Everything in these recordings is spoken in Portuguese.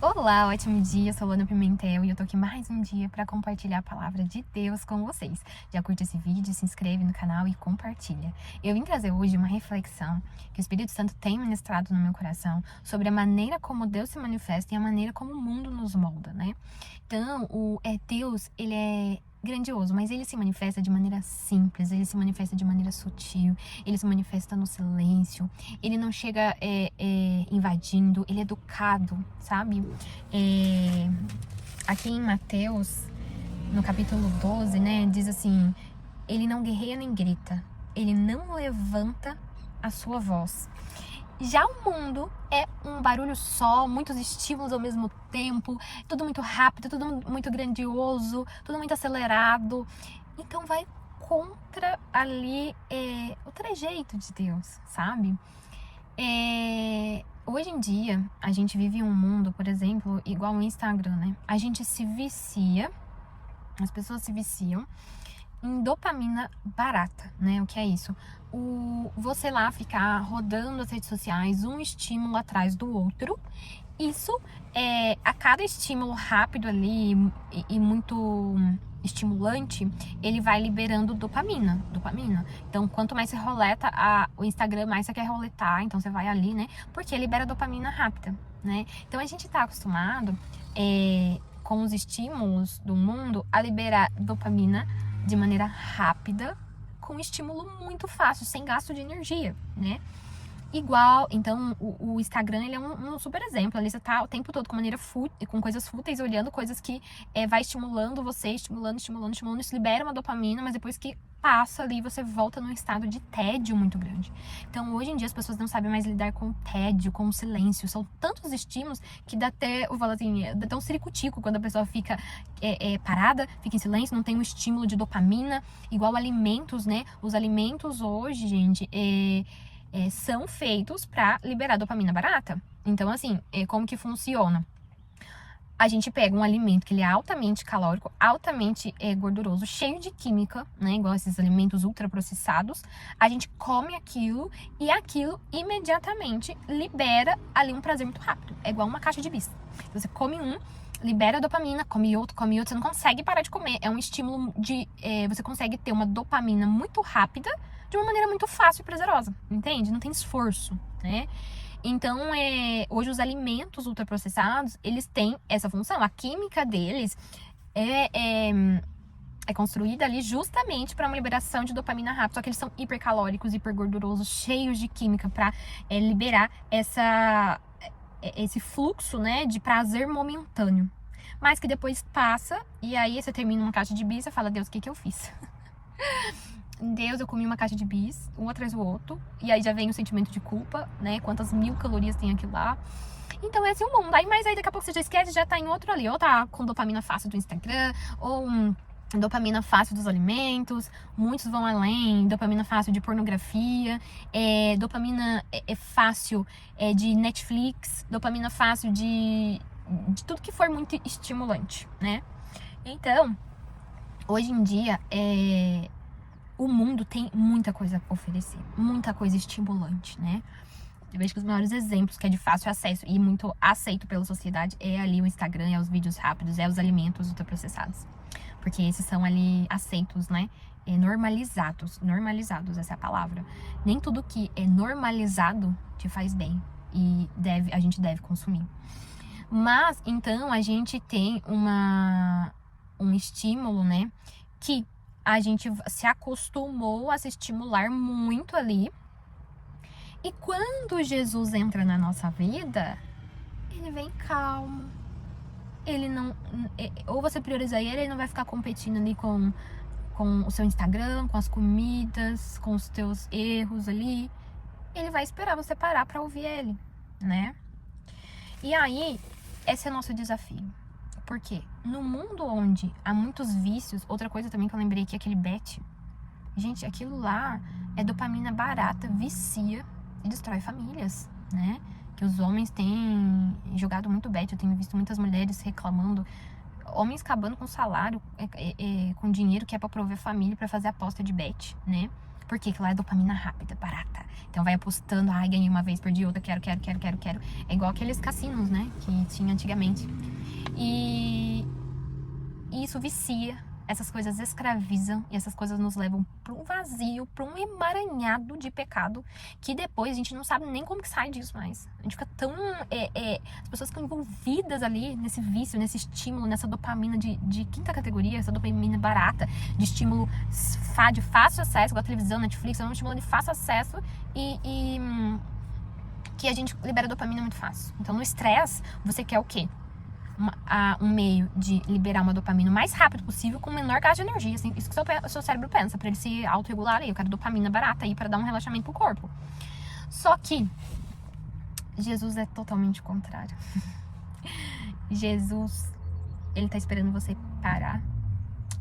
Olá, ótimo dia, eu sou Luana Pimentel e eu tô aqui mais um dia para compartilhar a palavra de Deus com vocês. Já curte esse vídeo, se inscreve no canal e compartilha. Eu vim trazer hoje uma reflexão que o Espírito Santo tem ministrado no meu coração sobre a maneira como Deus se manifesta e a maneira como o mundo nos molda, né? Então, Deus, ele é grandioso, mas ele se manifesta de maneira simples, ele se manifesta de maneira sutil, ele se manifesta no silêncio, ele não chega invadindo, ele é educado, sabe? Aqui em Mateus, no capítulo 12, né, diz assim: ele não guerreia nem grita, ele não levanta a sua voz. Já o mundo é um barulho só, muitos estímulos ao mesmo tempo, tudo muito rápido, tudo muito grandioso, tudo muito acelerado. Então vai contra ali o trejeito de Deus, sabe? Hoje em dia, a gente vive um mundo, por exemplo, igual o Instagram, né? A gente se vicia, as pessoas se viciam em dopamina barata, né? O que é isso? Você lá ficar rodando as redes sociais, um estímulo atrás do outro. Isso, a cada estímulo rápido ali e muito estimulante, ele vai liberando dopamina. Então, quanto mais você roleta o Instagram, mais você quer roletar, então você vai ali, né? Porque libera dopamina rápida, né? Então, a gente tá acostumado com os estímulos do mundo a liberar dopamina de maneira rápida, com estímulo muito fácil, sem gasto de energia, né? Igual, então, o Instagram, ele é um super exemplo. Ali você tá o tempo todo com coisas fúteis, olhando coisas que vai estimulando você, estimulando, isso libera uma dopamina, mas depois que passa ali, você volta num estado de tédio muito grande. Então, hoje em dia, as pessoas não sabem mais lidar com o tédio, com o silêncio. São tantos estímulos que dá até, eu falo assim, dá até um ciricutico quando a pessoa fica parada, fica em silêncio, não tem um estímulo de dopamina. Igual alimentos, né? Os alimentos hoje, gente, são feitos para liberar dopamina barata. Então, assim, como que funciona? A gente pega um alimento que ele é altamente calórico, altamente gorduroso, cheio de química, né? Igual esses alimentos ultraprocessados. A gente come aquilo e aquilo imediatamente libera ali um prazer muito rápido. É igual uma caixa de bis. Você come libera dopamina, come outro, você não consegue parar de comer. É um estímulo você consegue ter uma dopamina muito rápida, de uma maneira muito fácil e prazerosa, entende? Não tem esforço, né? Então, hoje os alimentos ultraprocessados, eles têm essa função. A química deles é construída ali justamente para uma liberação de dopamina rápida. Só que eles são hipercalóricos, hipergordurosos, cheios de química para liberar esse fluxo, né, de prazer momentâneo. Mas que depois passa e aí você termina uma caixa de bis e fala: Deus, o que eu fiz? Deus, eu comi uma caixa de bis, um atrás do outro, e aí já vem o sentimento de culpa, né? Quantas 1000 calorias tem aquilo lá. Então esse é o mundo. Mas aí daqui a pouco você já esquece, já tá em outro ali. Ou tá com dopamina fácil do Instagram, ou dopamina fácil dos alimentos. Muitos vão além, dopamina fácil de pornografia, dopamina fácil de Netflix, dopamina fácil de tudo que for muito estimulante, né? Então, hoje em dia, o mundo tem muita coisa a oferecer, muita coisa estimulante, né? Eu vejo que os maiores exemplos que é de fácil acesso e muito aceito pela sociedade é ali o Instagram, é os vídeos rápidos, é os alimentos ultraprocessados. Porque esses são ali aceitos, né? Normalizados, essa é a palavra. Nem tudo que é normalizado te faz bem e a gente deve consumir. Mas, então, a gente tem um estímulo, né? Que a gente se acostumou a se estimular muito ali. E quando Jesus entra na nossa vida, ele vem calmo. Ele não... Ou você prioriza ele não vai ficar competindo ali com o seu Instagram, com as comidas, com os teus erros ali. Ele vai esperar você parar pra ouvir ele, né? E aí, esse é o nosso desafio. Por quê? No mundo onde há muitos vícios, outra coisa também que eu lembrei aqui é aquele bet. Gente, aquilo lá é dopamina barata, vicia e destrói famílias, né? Que os homens têm jogado muito bet. Eu tenho visto muitas mulheres reclamando, homens acabando com salário, com dinheiro que é pra prover família, pra fazer aposta de bet, né? Por quê? Que lá é dopamina rápida, barata. Então vai apostando, ganhei uma vez, perdi outra, quero. É igual aqueles cassinos, né? Que tinha antigamente. E isso vicia. Essas coisas escravizam e essas coisas nos levam para um vazio, para um emaranhado de pecado, que depois a gente não sabe nem como que sai disso mais. A gente fica tão... as pessoas ficam envolvidas ali nesse vício, nesse estímulo, nessa dopamina de quinta categoria, essa dopamina barata, de estímulo de fácil acesso, igual a televisão, Netflix, é um estímulo de fácil acesso e que a gente libera dopamina muito fácil. Então no estresse, você quer o quê? Um meio de liberar uma dopamina o mais rápido possível com o menor gasto de energia, assim, isso que o seu cérebro pensa, pra ele se autorregular aí, eu quero dopamina barata aí pra dar um relaxamento pro corpo. Só que Jesus é totalmente o contrário. Jesus, ele tá esperando você parar,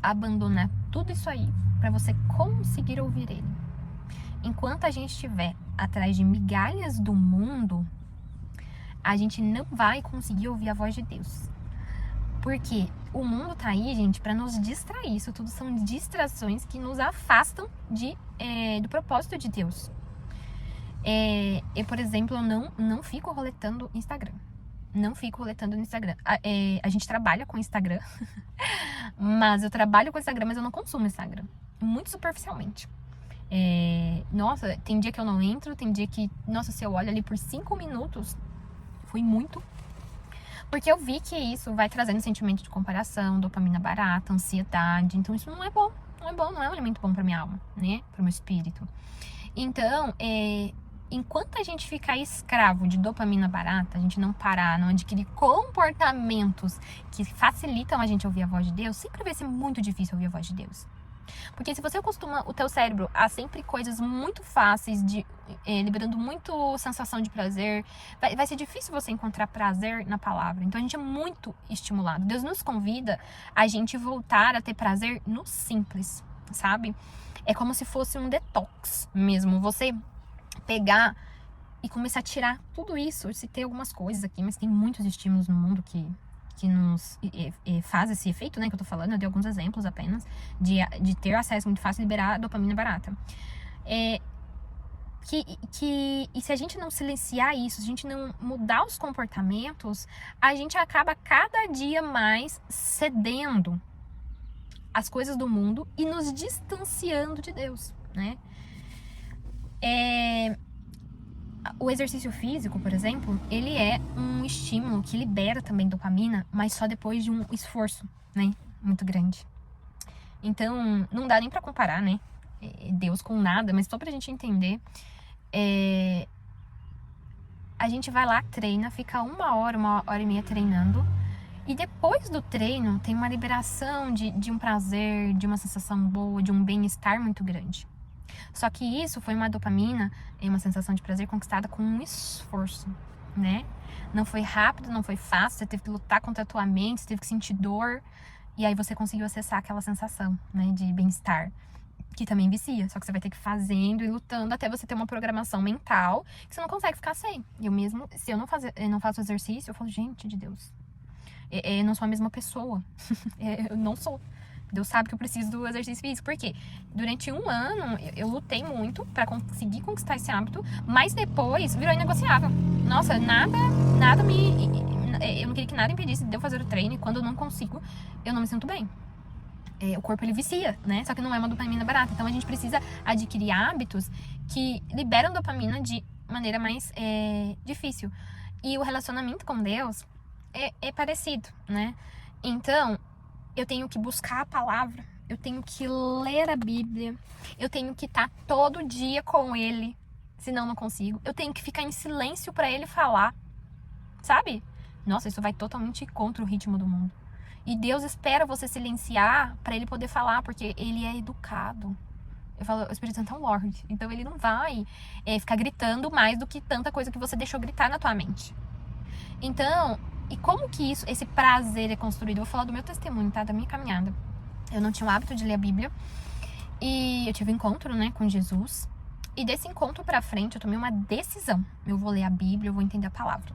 abandonar tudo isso aí pra você conseguir ouvir ele. Enquanto a gente estiver atrás de migalhas do mundo, a gente não vai conseguir ouvir a voz de Deus. Porque o mundo tá aí, gente, pra nos distrair. Isso tudo são distrações que nos afastam do propósito de Deus. Eu, por exemplo, não fico roletando Instagram. Não fico roletando no Instagram. A gente trabalha com Instagram. Mas eu trabalho com Instagram, mas eu não consumo Instagram. Muito superficialmente. Nossa, tem dia que eu não entro, tem dia que... Nossa, se eu olho ali por 5 minutos... Foi muito. Porque eu vi que isso vai trazendo sentimento de comparação, dopamina barata, ansiedade. Então isso não é bom. Não é um alimento bom pra minha alma, né? Pro meu espírito. Então, enquanto a gente ficar escravo de dopamina barata, a gente não parar, não adquirir comportamentos que facilitam a gente ouvir a voz de Deus, sempre vai ser muito difícil ouvir a voz de Deus. Porque se você acostuma o teu cérebro a sempre coisas muito fáceis, liberando muito sensação de prazer, vai ser difícil você encontrar prazer na palavra. Então a gente é muito estimulado. Deus nos convida a gente voltar a ter prazer no simples, sabe? É como se fosse um detox mesmo. Você pegar e começar a tirar tudo isso. Eu citei algumas coisas aqui, mas tem muitos estímulos no mundo que nos faz esse efeito, né, que eu tô falando. Eu dei alguns exemplos apenas de ter acesso muito fácil e liberar a dopamina barata. E se a gente não silenciar isso, se a gente não mudar os comportamentos, a gente acaba cada dia mais cedendo às coisas do mundo e nos distanciando de Deus, né? O exercício físico, por exemplo, ele é um estímulo que libera também dopamina, mas só depois de um esforço, né, muito grande. Então, não dá nem pra comparar, né, Deus com nada, mas só pra gente entender, a gente vai lá, treina, fica 1 hora, 1 hora e meia treinando, e depois do treino tem uma liberação de um prazer, de uma sensação boa, de um bem-estar muito grande. Só que isso foi uma dopamina e uma sensação de prazer conquistada com um esforço, né? Não foi rápido, não foi fácil, você teve que lutar contra a tua mente, você teve que sentir dor, e aí você conseguiu acessar aquela sensação, né, de bem-estar, que também vicia, só que você vai ter que ir fazendo e lutando até você ter uma programação mental que você não consegue ficar sem. Eu mesmo, se eu não faço exercício, eu falo, gente de Deus, eu não sou a mesma pessoa, eu não sou. Deus sabe que eu preciso do exercício físico. Por quê? Durante 1 ano, eu lutei muito pra conseguir conquistar esse hábito, mas depois virou inegociável. Nossa, nada eu não queria que nada impedisse de eu fazer o treino, e quando eu não consigo, eu não me sinto bem. O corpo, ele vicia, né? Só que não é uma dopamina barata. Então a gente precisa adquirir hábitos que liberam dopamina de maneira mais difícil. E o relacionamento com Deus é parecido, né? Então, eu tenho que buscar a palavra, eu tenho que ler a Bíblia, eu tenho que estar todo dia com ele, senão não consigo. Eu tenho que ficar em silêncio para ele falar, sabe? Nossa, isso vai totalmente contra o ritmo do mundo. E Deus espera você silenciar para ele poder falar, porque ele é educado. Eu falo, o Espírito Santo é um Lorde, então ele não vai ficar gritando mais do que tanta coisa que você deixou gritar na tua mente. Então, e como que esse prazer é construído? Eu vou falar do meu testemunho, tá? Da minha caminhada. Eu não tinha o hábito de ler a Bíblia. E eu tive um encontro, né, com Jesus. E desse encontro pra frente, eu tomei uma decisão. Eu vou ler a Bíblia, eu vou entender a palavra.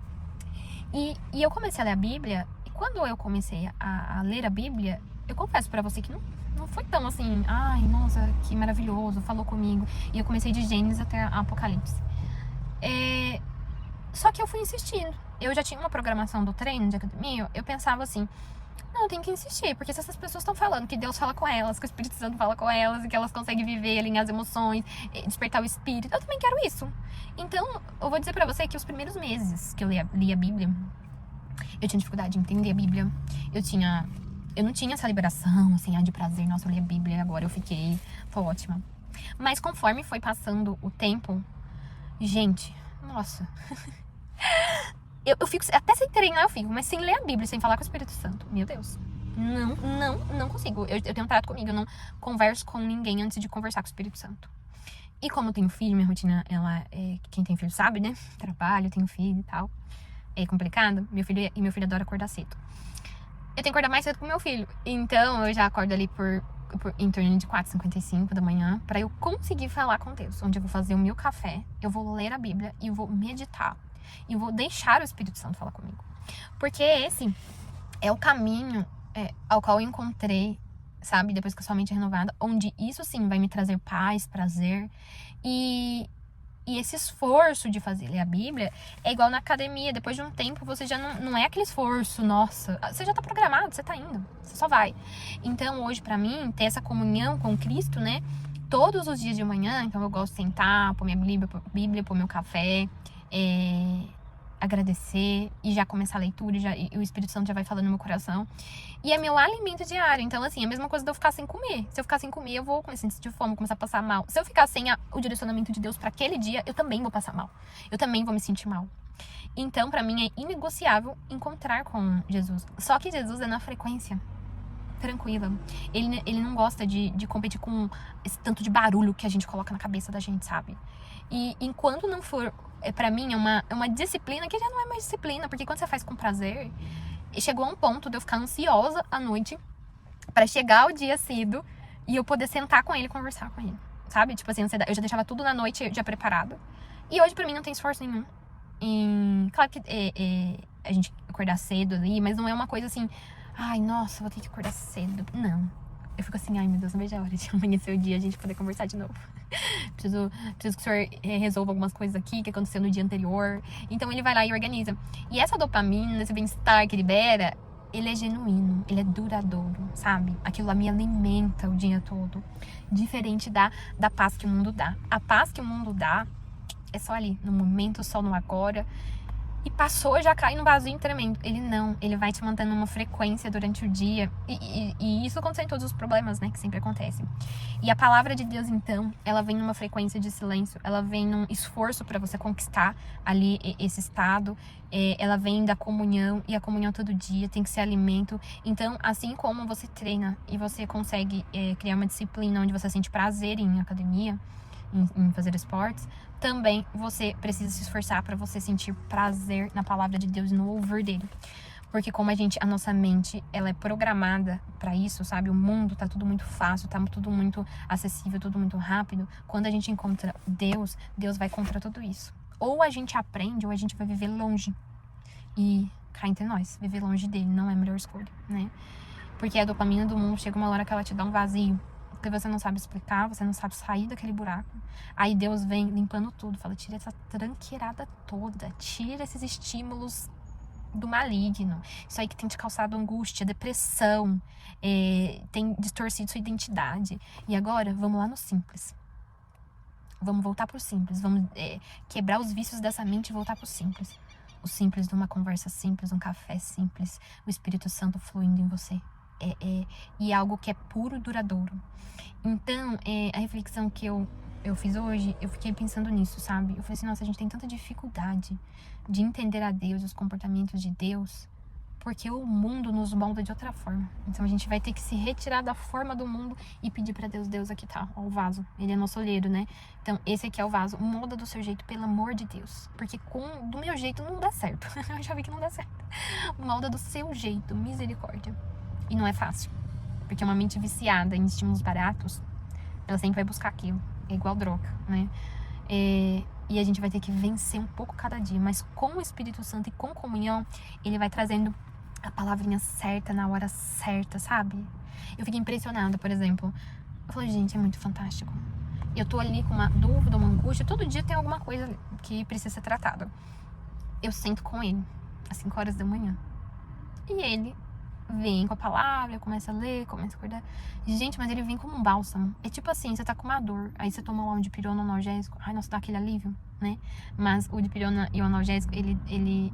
E eu comecei a ler a Bíblia. E quando eu comecei a ler a Bíblia, eu confesso pra você que Não foi tão assim, ai, nossa, que maravilhoso, falou comigo. E eu comecei de Gênesis até Apocalipse. Só que eu fui insistindo. Eu já tinha uma programação do treino de academia, eu pensava assim, não, eu tenho que insistir, porque se essas pessoas estão falando que Deus fala com elas, que o Espírito Santo fala com elas, e que elas conseguem viver, alinhar as emoções, despertar o espírito, eu também quero isso. Então, eu vou dizer pra você que os primeiros meses que eu li a Bíblia, eu tinha dificuldade de entender a Bíblia. Eu não tinha essa liberação, assim, de prazer, nossa, eu li a Bíblia, agora eu tô ótima. Mas conforme foi passando o tempo, gente, nossa... Eu fico, até sem treinar eu fico, mas sem ler a Bíblia, sem falar com o Espírito Santo, meu Deus, não consigo. Eu tenho um trato comigo, eu não converso com ninguém antes de conversar com o Espírito Santo. E como eu tenho filho, minha rotina, quem tem filho sabe, né? Trabalho, tenho filho e tal. É complicado. Meu filho adora acordar cedo. Eu tenho que acordar mais cedo com meu filho. Então eu já acordo ali por em torno de 4h55 da manhã, pra eu conseguir falar com Deus. Onde eu vou fazer o meu café, eu vou ler a Bíblia e eu vou meditar. E eu vou deixar o Espírito Santo falar comigo. Porque esse é o caminho ao qual eu encontrei, sabe? Depois que a sua mente é renovada. Onde isso sim vai me trazer paz, prazer. E esse esforço de ler a Bíblia é igual na academia. Depois de um tempo, você já não é aquele esforço, nossa. Você já tá programado, você tá indo. Você só vai. Então, hoje, pra mim, ter essa comunhão com Cristo, né? Todos os dias de manhã, então eu gosto de sentar, pôr minha Bíblia, pôr meu café, agradecer e já começar a leitura e o Espírito Santo já vai falando no meu coração. E é meu alimento diário. Então, assim, a mesma coisa de eu ficar sem comer. Se eu ficar sem comer, eu vou começar a sentir fome, começar a passar mal. Se eu ficar sem o direcionamento de Deus para aquele dia, eu também vou passar mal. Eu também vou me sentir mal. Então, pra mim, é inegociável encontrar com Jesus. Só que Jesus é na frequência tranquila. Ele não gosta de competir com esse tanto de barulho que a gente coloca na cabeça da gente, sabe? E enquanto não for... pra mim, é uma disciplina que já não é mais disciplina. Porque quando você faz com prazer... Chegou a um ponto de eu ficar ansiosa à noite pra chegar o dia cedo e eu poder sentar com ele e conversar com ele, sabe? Tipo assim, eu já deixava tudo na noite já preparado. E hoje pra mim não tem esforço nenhum. Claro que a gente acordar cedo ali, mas não é uma coisa assim, ai, nossa, vou ter que acordar cedo. Não. Eu fico assim, ai meu Deus, não vejo a hora de amanhecer o dia a gente poder conversar de novo. Preciso que o senhor resolva algumas coisas aqui que aconteceu no dia anterior. Então ele vai lá e organiza. E essa dopamina, esse bem-estar que libera, ele é genuíno, ele é duradouro, sabe? Aquilo lá me alimenta o dia todo. Diferente da paz que o mundo dá. A paz que o mundo dá é só ali, no momento, só no agora. E passou, já cai no vazio tremendo. Ele não, ele vai te mantendo uma frequência durante o dia. E isso acontece em todos os problemas, né? Que sempre acontecem. E a palavra de Deus, então, ela vem numa frequência de silêncio. Ela vem num esforço para você conquistar ali esse estado. Ela vem da comunhão. E a comunhão todo dia tem que ser alimento. Então, assim como você treina e você consegue criar uma disciplina onde você sente prazer em academia, em fazer esportes, também você precisa se esforçar para você sentir prazer na palavra de Deus e no ouvir dele. Porque como a nossa mente, ela é programada para isso, sabe? O mundo tá tudo muito fácil, tá tudo muito acessível, tudo muito rápido. Quando a gente encontra Deus, Deus vai contra tudo isso. Ou a gente aprende, ou a gente vai viver longe. E cá entre nós, viver longe dele não é a melhor escolha, né? Porque a dopamina do mundo chega uma hora que ela te dá um vazio. Porque você não sabe explicar, você não sabe sair daquele buraco. Aí Deus vem limpando tudo, fala, tira essa tranqueirada toda, tira esses estímulos do maligno. Isso aí que tem te causado angústia, depressão, tem distorcido sua identidade. E agora, vamos lá no simples. Vamos voltar pro simples, vamos quebrar os vícios dessa mente e voltar pro simples. O simples de uma conversa simples, um café simples, o Espírito Santo fluindo em você. E algo que é puro e duradouro. Então, a reflexão que eu fiz hoje, eu fiquei pensando nisso, sabe? Eu falei assim, nossa, a gente tem tanta dificuldade de entender a Deus, os comportamentos de Deus, porque o mundo nos molda de outra forma. Então a gente vai ter que se retirar da forma do mundo e pedir pra Deus, Deus, aqui tá, ó, o vaso, ele é nosso olheiro, né? Então esse aqui é o vaso, molda do seu jeito, pelo amor de Deus, porque do meu jeito não dá certo. Eu já vi que não dá certo. Molda do seu jeito, misericórdia. E não é fácil, porque uma mente viciada em estímulos baratos, ela sempre vai buscar aquilo. É igual droga, né? E a gente vai ter que vencer um pouco cada dia. Mas com o Espírito Santo e com comunhão, ele vai trazendo a palavrinha certa na hora certa, sabe? Eu fiquei impressionada, por exemplo. Eu falei, gente, é muito fantástico. Eu tô ali com uma dúvida, uma angústia. Todo dia tem alguma coisa que precisa ser tratada. Eu sento com ele, às 5 horas da manhã. E ele vem com a palavra, começa a ler, começa a acordar. Gente, mas ele vem como um bálsamo. É tipo assim, você tá com uma dor, aí você toma um dipirona, um analgésico. Ai, nossa, dá aquele alívio, né? Mas o dipirona e o analgésico, ele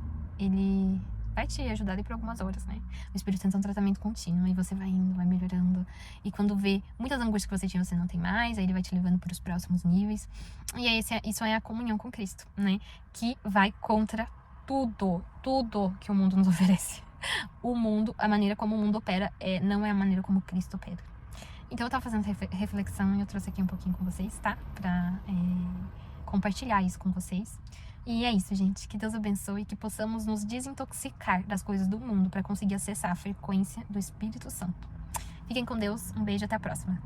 vai te ajudar por algumas horas, né? O Espírito Santo é um tratamento contínuo, e você vai indo, vai melhorando. E quando vê muitas angústias que você tinha, você não tem mais, aí ele vai te levando para os próximos níveis. E aí, isso é a comunhão com Cristo, né? Que vai contra tudo que o mundo nos oferece. O mundo, a maneira como o mundo opera, não é a maneira como Cristo opera. Então eu tava fazendo reflexão e eu trouxe aqui um pouquinho com vocês, tá? Pra compartilhar isso com vocês. E é isso, gente. Que Deus abençoe e que possamos nos desintoxicar das coisas do mundo para conseguir acessar a frequência do Espírito Santo. Fiquem com Deus. Um beijo, até a próxima.